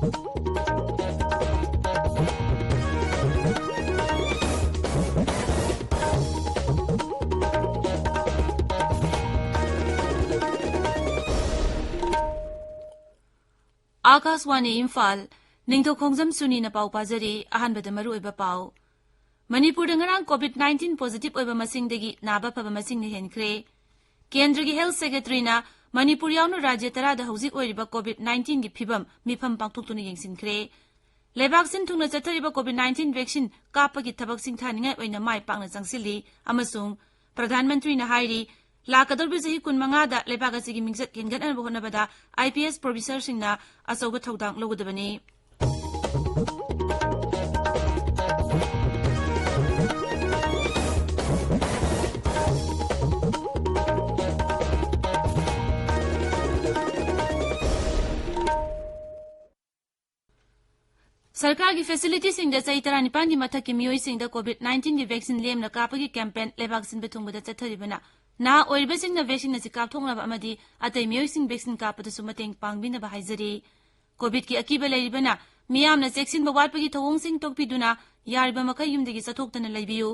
आकाशवाणी इम्फाल निंगथौ खोंजम सुनी न पाउ पाजरी अहानबदा मरु ओइबा पाउ मणिपुर नगरांग कोविड-19 पॉजिटिव ओइबा मसिंगदगी नाबा फबा मसिंगने हेनख्रे केंद्र की हेल्थ सेक्रेटरी ना मणिपुर यावनु राज्य तरादा हौजिक ओइरिबा कोविड-19 की फिबम मिफम पांगथोक्तुना येंसिनख्रे लेबाक सिन थुंगना चथरिबा कोविड-19 वैक्सीन कापगी थबक सिंगथानिंगाय ओइना माय पांगना चंगसिली अमसुंग प्रधानमंत्री ना हाइरी लाकदौरबी चही 15 लेबाक असिगी मिंगजत हेनगतनबा होनबदा आईपीएस प्रोफेसर सिंगना अचौबा थौदांग लौगदबनी सरकार की फैसिलिटी सिंह चही 19 की मथक की मियोई सिंह कोविड-19 की वैक्सीन लेमना कापगी कैंपेन लेबाक सिन बेथुंगबदा चथरिबना ना ओइरबे सिंह वैक्सीन नसी कापथोंगनबा अमदी अतै मियोई सिंह वैक्सीन कापदसु मतेंग पांगबिनबा हाइजरी कोविड की अकीबा लैरिबना मियामना चेक्सिन बवाटपगी थवोंग सिंह तोकपिदुना यारिबा मखै युमदगी चथोक्तना लैबियु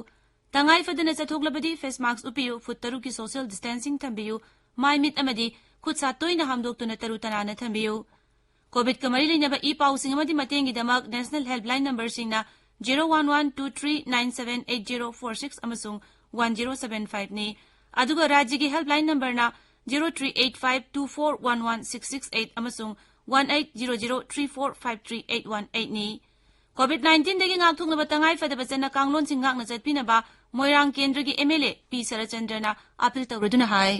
तंगाई फदना चथोक्लबदी फेस मास्क उपियु फुट 3 की सोशल डिस्टेंसिंग थंबियु माय मिट अमदी खुद सा तोइना हामदोक्तुना तरु तनाना थंबियु कोविड का मरी लेनबा ई पाउसिंग अमदी मतेंगी दमक नेशनल हेल्पलाइन नंबर सिंगना 011239788046 अमसुंग 1075 ने अदुगा राज्य की हेल्पलाइन नंबर ना 0385241166 अमसुंग 1800345381 ने कोविड-19 दगी ngakthuंगबा तंगाई फदबा चना कांगलोन सिंगांगना चटपिनबा मोइरांग केंद्र की एमएलए पी सरचंद्रना अपील तौरदुना हाय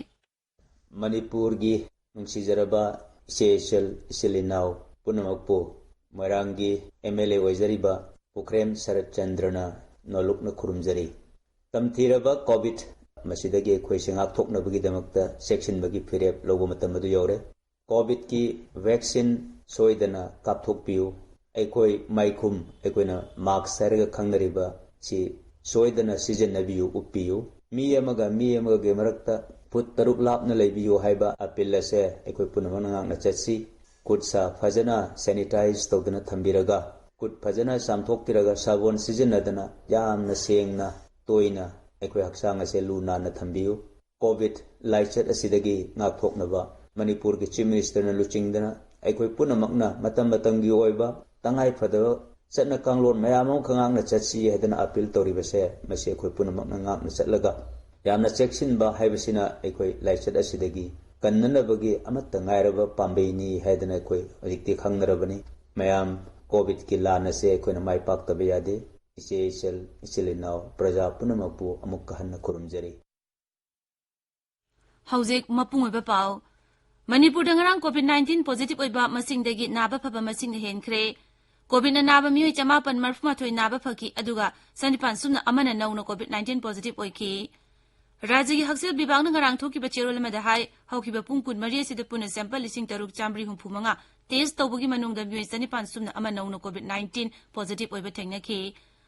मणिपुर की नुंसीजरबा इसेशल इसिलिनाव पुनमकपो मोइरांगी MLA ओइजरिबा पुख्रेम शरदचंद्रना नोलुकना खुरुमजरी तमथीरबा Covid मसिदगी अखोइसे ngaktoknabagidamakta सेक्शनबगी फिरेप logo मतमदु you're Covid की वैक्सीन सोइदना कापथोकपियु अखोइ माइखुम अखोइना मास्क सरगा खंगरिबा सी सोइदना सिजनबियु उपियु मी अमगा गे मरक्ता फुट 3 लापना लैबियु हाइबा अपील से अखोइ पुनमना ngakna chatsi कुटसा फजना सैनिटाइज तौदना थंबिरगा कुट फजना सामथोक्तिरगा साबोन सिजनदना यामना सेंगना तोइना अखोइ हक्सांग असे लुना न थंबियु कोविड लाइचत असिदगी ngaktoknaba मणिपुर की चीफ मिनिस्टर न लुचिंगदना अखोइ पुनमकना मतम मतंगी ओइबा तंगाई फदो चटना कांगलोन मयामों खंगांगना चटसी हेदना अपील तौरिबसे मसे अखोइ पुनमकना ngakna चटलगा यामना चेक्सिनबा हाइबसिना अखोइ लाइचत असिदगी कन्ननबगी अमत्ता ngairaba पाम्बेनी हेदना अखोइ हजिक्ति खंगनरबनी मयाम कोविड की लानसे अखोइना माइ पाक्तबे यादे इसेशल इसिलिनाव प्रजा पुनमकपु अमुक हन्ना खुरुमजरी हौजेक मपुंग ओइबा पाउ मणिपुर दंगरांग कोविड-19 पॉजिटिव ओइबा मसिंगदगी नाबा फबा मसिंगने हेनख्रे कोविड नाबा मियोइ 540 नाबा फकी अदुगा सनिपान सुमना अमना नौना कोविड-19 पॉजिटिव ओइखी राज्य की हक्सेल विभाग नगरांग थोकिबा चेरोल अमदा हाय हौकिबा पुंग 13 सिदा पुना सैंपल 3,935 टेस्ट तौबगी मनुंगदा मियोइ सनिपान सुमना अमना नौना कोविड-19 पॉजिटिव ओइबा थेंगनाखी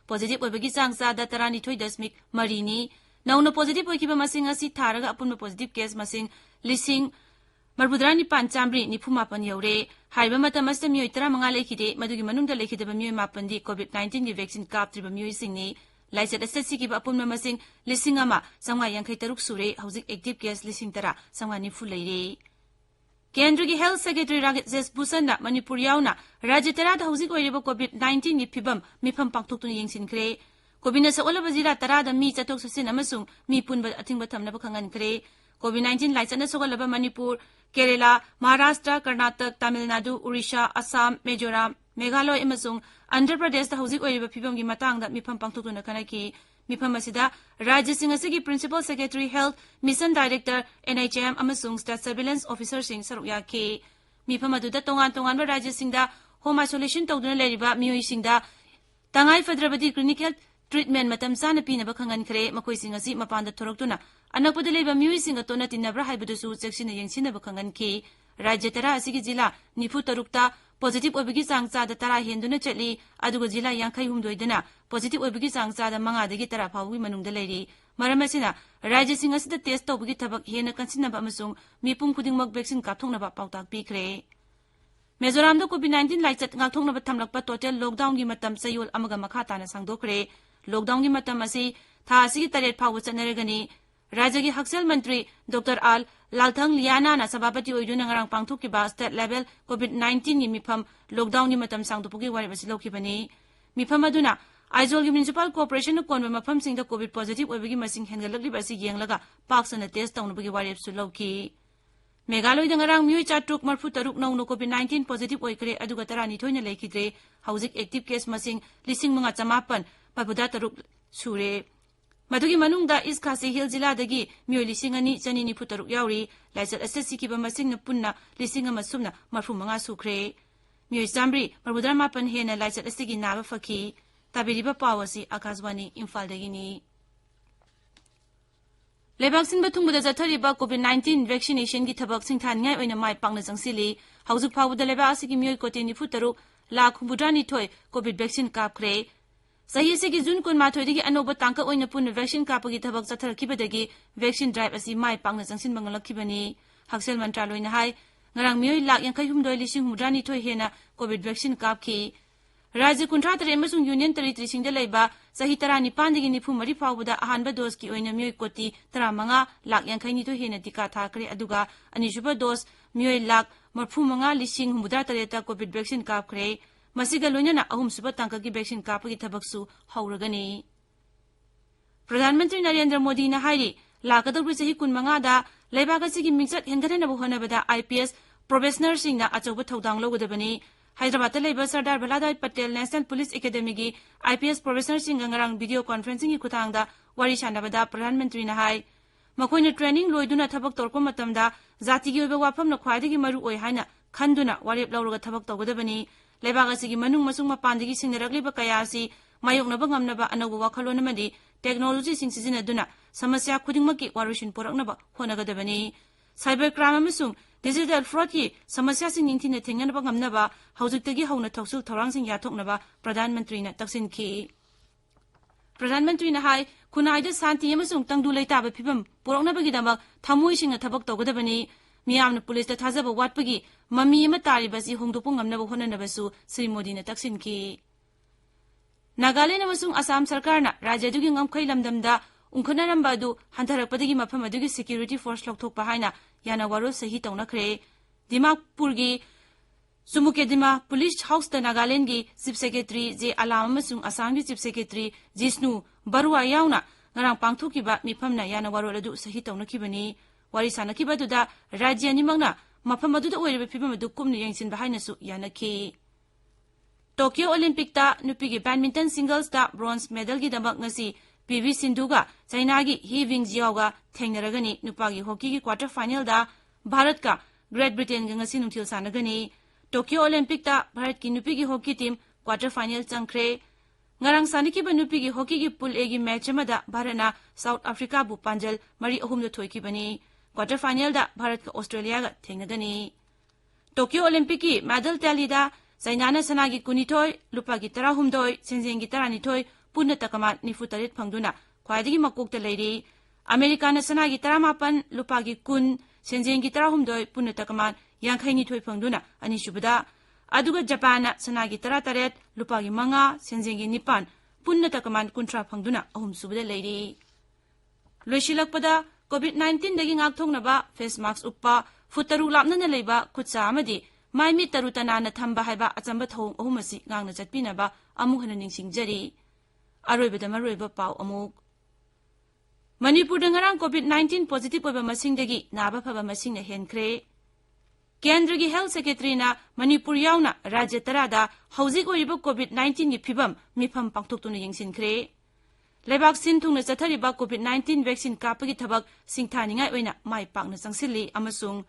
पॉजिटिव ओइबगी चांग चादा 12.3 नौना पॉजिटिव ओइखिबा मसिंग असि थारगा अपुन पॉजिटिव केस मसिंग 1,9,595 यौरे हाइबा मतम असता मियोइ 15 लेखिदे मदुगी मनुंगदा लेखिदबा मियोइ 9 दी कोविड-19 की वैक्सीन कापत्रिबा मियोइ सिंगनी लाइचत अससिगिबा अपुन मसिंग 1,953 सुरे हौजिक एक्टिव केस 10,10 लैरे केंद्र की हेल्थ सेक्रेटरी राजेश भूषण मणिपुर यावना राज्य तराद हौजिक ओइरिबा कोविड-19 की फिबम मिफम पांगथोक्तुना येंसिनख्रे कोविडना सओलबा जिला तरादा मी चतोक ससिन अमसुंग मी पुनबा अथिंगबा थमनबा खंगनख्रे कोविड-19 लाइचना सोगलबा मणिपुर केरला महाराष्ट्र कर्नाटक तमिलनाडु उड़ीसा असम मिजोरम मेघालय अमसुंग आंध्र प्रदेश हौजिक ओइरिबा फिबमगी मतंगदा मिफम पांगथोक्तुना खनाखी मिफम असिदा राज्य सिंह असिगी principal secretary health mission director NHM अमसुंग स्टेट सर्विलेंस ऑफिसर सिंह सरुक याखी मिफम अदुदा तोंगान तोंगानबा राज्य सिंहदा होम आइसोलेशन तौदुना लेरिबा मियोइ सिंहदा तंगाई फद्रबदी क्लिनिकल ट्रीटमेंट मतम चाना पीनबा खंगनख्रे मखोइ सिंह असि मपानदा थोरक्तुना अनकपदा लेबा मियोइ सिंह तोना तिन्नब्रा हाइबदुसु चेक्सिना येंसिनबा खंगनखी राज्य तरा असिगी जिला 93 पॉजिटिव ओइबगी चांग चादा 10 हेंदुना चली अदुगा जिला 52 पॉजिटिव ओइबगी चांग चादा 5 दगी 10 फाउगी मनुंगदा लेरी मरम असिना राज्य Singh असिदा test तौबगी थबक Hena कंसिनबा अमसुंग मिपुंग खुदिंगमक vaccine कापथोंनबा पाउताक पीख्रे Mizoram COVID-19 laichat ngakthongnaba thamlakpa total lockdown gi matam sayol amaga makha tana sangdokre lockdown gi matam asi tha asigi taret phawu chanaragani Rajya gi Haksal Mantri Dr. Al Lalthang Liana na sabapati oiduna ngarang pangthokkiba state level COVID-19 gi mifam lockdown gi matam sangdopugi wari basi lokhibani mifam aduna Aizol gi municipal corporation na konba mafam singda COVID positive oibagi masing hengalakli basi yenglaga paksana test tawnabagi wari basi lokhi Meghaloi dangarang mioi chatruk marfu taruk nauno COVID-19 positive oikre aduga tarani thoina lekhidre hauzik active case masing lising manga chamapan pabuda taruk sure Madugi manungda East Khasi Hill Jilla dagi mioi lising ani chani ni futaruk yauri laichat assessment ki ba masing na punna lising ama sumna marfu manga sukre mioi samri parbudra mapan hena laichat asigi naba fakhi tabiriba pawasi Akashwani Imphal dagi ni Lebaksin bathungbuda jathariba COVID-19 vaccination gi thabak singthan ngai oina mai pangna jangsili haujuk phawuda leba asigi mioi kote ni futaruk lakh budrani thoi COVID vaccine kapkre Sahi asigi June 12 dagi anoba tangka oina punna vaccine kapagi thabak jatharakhibadagi vaccine drive asi mai pangna jangsin mangalakibani Haksel Mantraloi na hai ngarang mioi lakh 83 lising hudrani thoi hena COVID vaccine kapki Rajya kuntra tare amasung Union Territory singda leiba sahi tarani pandagi nifu mari phawbuda ahanba dose ki oina mioi koti 35 lakh 82 hena tika thakre aduga anisuba dose mioi lakh 35 lising humudra tareta COVID vaccine kapkre masiga loinana ahum suba tangka ki vaccine kapagi thabaksu hauragani Pradhan Mantri Narendra Modi na hairi lakadawri sahi 15 da leibaga sigi mingchat hengadana bohonabada IPS professional singna achoba thodang logodabani Hyderabad Labor Sardar Vallabhbhai Patel National Police Academy gi IPS professional sing ngarang video conferencing gi kuthangda wari sanabada Pradhan Mantri na hai makoina training loiduna thabak torpa matamda jati gi oiba wafam na khwaidagi maru oi haina khanduna warep lawraga thabak tawgadabani lebaga sigi manung masung mapandagi singnarakliba kaya asi mayoknaba ngamnaba anagu wakhalon amadi technology sing sizinaduna samasya khudingmaki warushin poraknaba honagadabani cyber crime amasung Digital fraud ki samasya sing ningthina thengnaba ngamnaba haujuktagi hauna thoksul thorang sing yathoknaba Pradhan Mantri na taksin ki Pradhan Mantri na hai kunaida santi amasung tangdu leitaba phibam poroknaba gi damak thamoi sing na thabak tawgadabani miyamna police ta thajaba watpagi mami ama taribasi hongdopu ngamnaba honanabasu Sri Modi na taksin ki Nagaland amasung Assam sarkar na rajya dugi ngamkhai lamdamda ungkhanaramba adu hantarakpadagi mafam adugi security force lokthokpa haina yana waro sahi tawnakre Dimapur gi Sumukedima Police House ta Nagaland gi Chief Secretary J Alam amasung Assam gi Chief Secretary Jisnu Barua yauna ngarang pangthokiba mifamna yana waro adu sahi tawnakibani wari sanakibadudha rajya nimangna mafam aduda oiriba phibam adu kumnu yengsinba haina su yanaki Tokyo Olympic ta nupigi badminton singles ta bronze medal gi damak ngasi PV Sindhuga China gi He Bingjiao ga thengnaragani nupagi hockey gi quarter final da Bharat ka Great Britain ga ngasi nungthil sanagani Tokyo Olympic ta Bharat ki nupigi hockey team quarter final changkhre ngarang saniki ba nupigi hockey gi pool A gi match amada Bharatna South Africa bu panjal mari ahum da thoikibani quarter final da Bharat ka Australia ga thengnagani Tokyo Olympic ki medal tally da China na sanagi kunithoi lupagi 13 senjeng gi 12 punna takama nifutarit phangduna khwaidagi makokta leiri America na sanagi 18 lupagi kun senjengi 13 punna takama yangkhaini thoi phangduna ani subada aduga Japan na sanagi 18 lupagi manga senjengi 9 punna takama kuntra phangduna ahum subada leiri loisilakpada COVID-19 dagi ngakthongnaba face mask uppa futaru lapnana leiba khutsa amadi maimi tarutana na thamba haiba achamba thong ahumasi ngangna chatpinaba amuhana ningsingjari Aroibada maroiba pau amuk Manipur dangarang COVID-19 positive oiba masingdagi naba phaba masingna henkre Kendra gi Health Secretary na Manipur yauna rajya tarada hauzik oiba COVID-19 gi phibam mifam pangthoktuna yengsinkre Lebak sinthungna chathariba COVID-19 vaccine kapagi thabak singthaningai oina mai pakna changsili amasung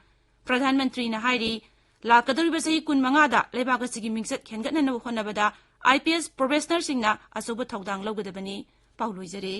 Pradhan Mantri na hairi lakadoriba sahi 15 da lebak asigi mingchat khengatna na honabada IPS professional singna asoba thodang lawgadabani pauloi jare